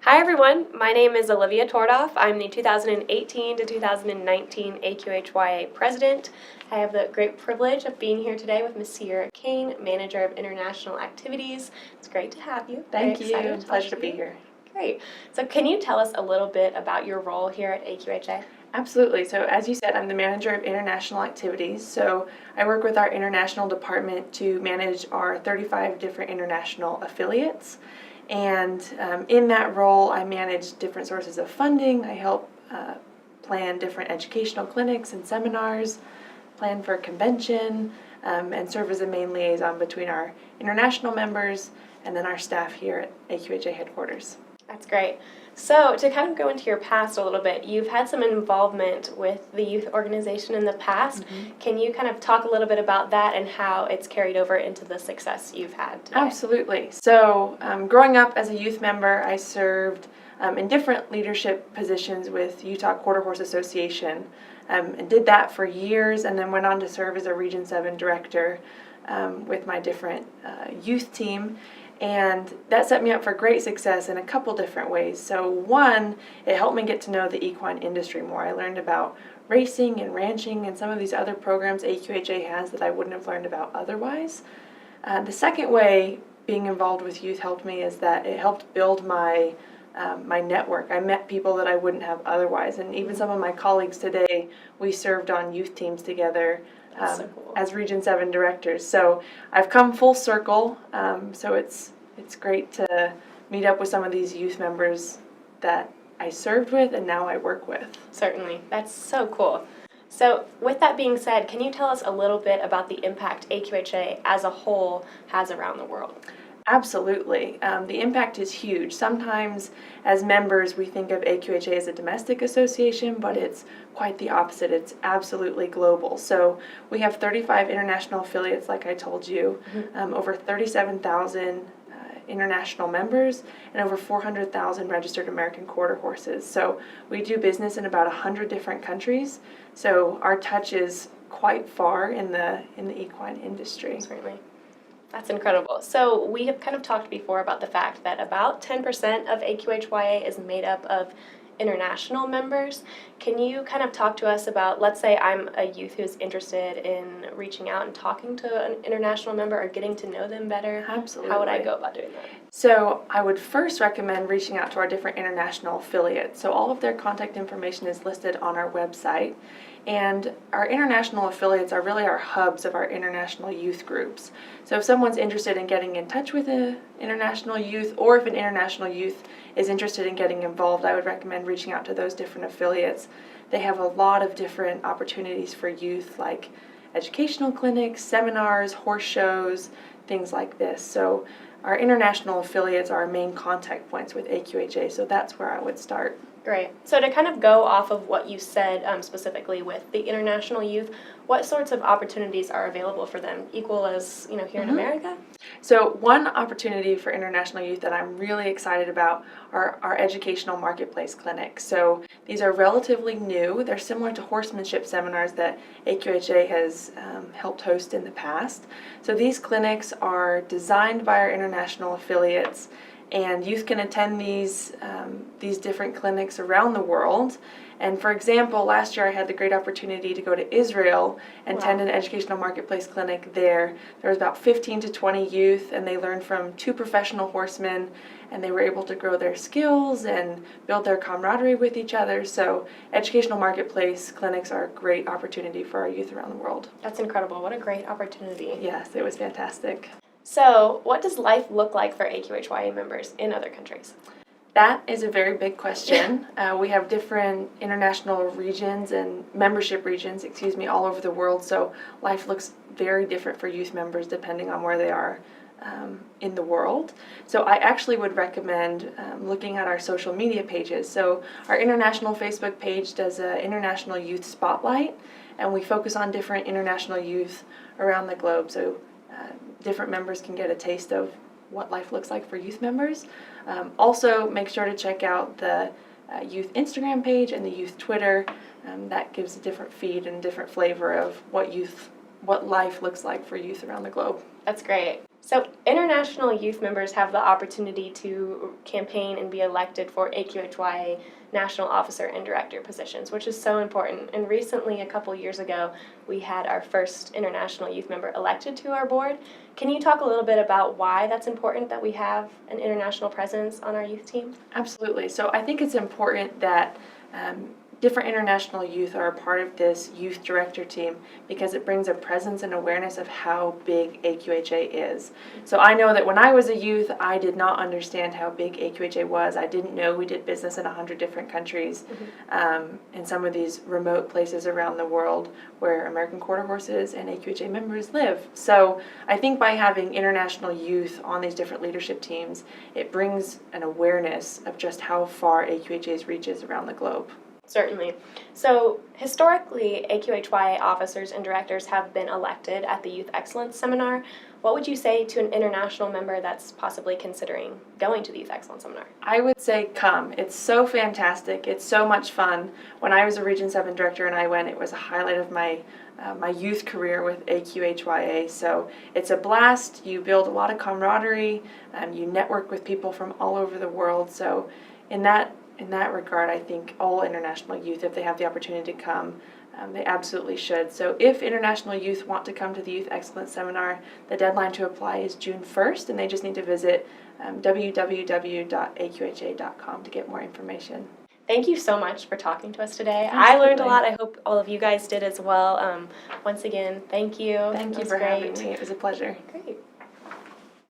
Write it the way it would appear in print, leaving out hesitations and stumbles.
Hi everyone, my name is Olivia Tordoff. I'm the 2018 to 2019 AQHYA President. I have the great privilege of being here today with Ms. Kane, Manager of International Activities. It's great to have you. Thank you. Pleasure to be here. Great. So can you tell us a little bit about your role here at AQHA? Absolutely. So as you said, I'm the Manager of International Activities. So I work with our international department to manage our 35 different international affiliates. And in that role, I manage different sources of funding. I help plan different educational clinics and seminars, plan for a convention, and serve as a main liaison between our international members and then our staff here at AQHA headquarters. That's great. So to kind of go into your past a little bit, you've had some involvement with the youth organization in the past. Mm-hmm. Can you kind of talk a little bit about that and how it's carried over into the success you've had today? Absolutely. So growing up as a youth member, I served in different leadership positions with Utah Quarter Horse Association and did that for years, and then went on to serve as a Region 7 director with my different youth team. And that set me up for great success in a couple different ways. So one, it helped me get to know the equine industry more. I learned about racing and ranching and some of these other programs AQHA has that I wouldn't have learned about otherwise. The second way being involved with youth helped me is that it helped build my network. I met people that I wouldn't have otherwise, and even some of my colleagues today, we served on youth teams together. So cool. As Region 7 directors. So I've come full circle, so it's great to meet up with some of these youth members that I served with and now I work with. Certainly. That's so cool. So with that being said, can you tell us a little bit about the impact AQHA as a whole has around the world? Absolutely. The impact is huge. Sometimes as members we think of AQHA as a domestic association, but it's quite the opposite. It's absolutely global. So we have 35 international affiliates, like I told you, over 37,000 international members, and over 400,000 registered American quarter horses. So we do business in about 100 different countries. So our touch is quite far in the equine industry. Certainly. That's incredible. So we have kind of talked before about the fact that about 10% of AQHYA is made up of international members. Can you kind of talk to us about, let's say I'm a youth who's interested in reaching out and talking to an international member or getting to know them better? Absolutely. How would I go about doing that? So I would first recommend reaching out to our different international affiliates. So all of their contact information is listed on our website. And our international affiliates are really our hubs of our international youth groups. So if someone's interested in getting in touch with an international youth, or if an international youth is interested in getting involved, I would recommend reaching out to those different affiliates. They have a lot of different opportunities for youth, like educational clinics, seminars, horse shows, things like this. So our international affiliates are our main contact points with AQHA, so that's where I would start. Great. So to kind of go off of what you said specifically with the international youth, what sorts of opportunities are available for them, equal as here in America? So one opportunity for international youth that I'm really excited about are our educational marketplace clinics. So these are relatively new. They're similar to horsemanship seminars that AQHA has helped host in the past. So these clinics are designed by our international affiliates, and youth can attend these different clinics around the world. And for example, last year I had the great opportunity to go to Israel and attend an educational marketplace clinic there. There was about 15 to 20 youth, and they learned from 2 professional horsemen, and they were able to grow their skills and build their camaraderie with each other. So educational marketplace clinics are a great opportunity for our youth around the world. That's incredible. What a great opportunity. Yes, it was fantastic. So what does life look like for AQHYA members in other countries? That is a very big question. We have different international regions and membership regions, all over the world, so life looks very different for youth members depending on where they are in the world. So I actually would recommend looking at our social media pages. So our international Facebook page does an International Youth Spotlight, and we focus on different international youth around the globe. So different members can get a taste of what life looks like for youth members. Also, make sure to check out the youth Instagram page and the youth Twitter. That gives a different feed and different flavor of what life looks like for youth around the globe. That's great. So international youth members have the opportunity to campaign and be elected for AQHYA national officer and director positions, which is so important. And recently, a couple years ago, we had our first international youth member elected to our board. Can you talk a little bit about why that's important that we have an international presence on our youth team? Absolutely. So I think it's important that different international youth are a part of this youth director team because it brings a presence and awareness of how big AQHA is. So I know that when I was a youth, I did not understand how big AQHA was. I didn't know we did business in 100 different countries, in some of these remote places around the world where American Quarter Horses and AQHA members live. So I think by having international youth on these different leadership teams, it brings an awareness of just how far AQHA's reaches around the globe. Certainly. So historically, AQHYA officers and directors have been elected at the Youth Excellence Seminar. What would you say to an international member that's possibly considering going to the Youth Excellence Seminar? I would say come. It's so fantastic. It's so much fun. When I was a Region 7 director and I went, it was a highlight of my youth career with AQHYA. So it's a blast. You build a lot of camaraderie. You network with people from all over the world. So in that regard, I think all international youth, if they have the opportunity to come, they absolutely should. So if international youth want to come to the Youth Excellence Seminar, the deadline to apply is June 1st, and they just need to visit www.aqha.com to get more information. Thank you so much for talking to us today. Absolutely. I learned a lot. I hope all of you guys did as well. Once again, thank you. Thank you It was for having great. me. It was a pleasure. Great.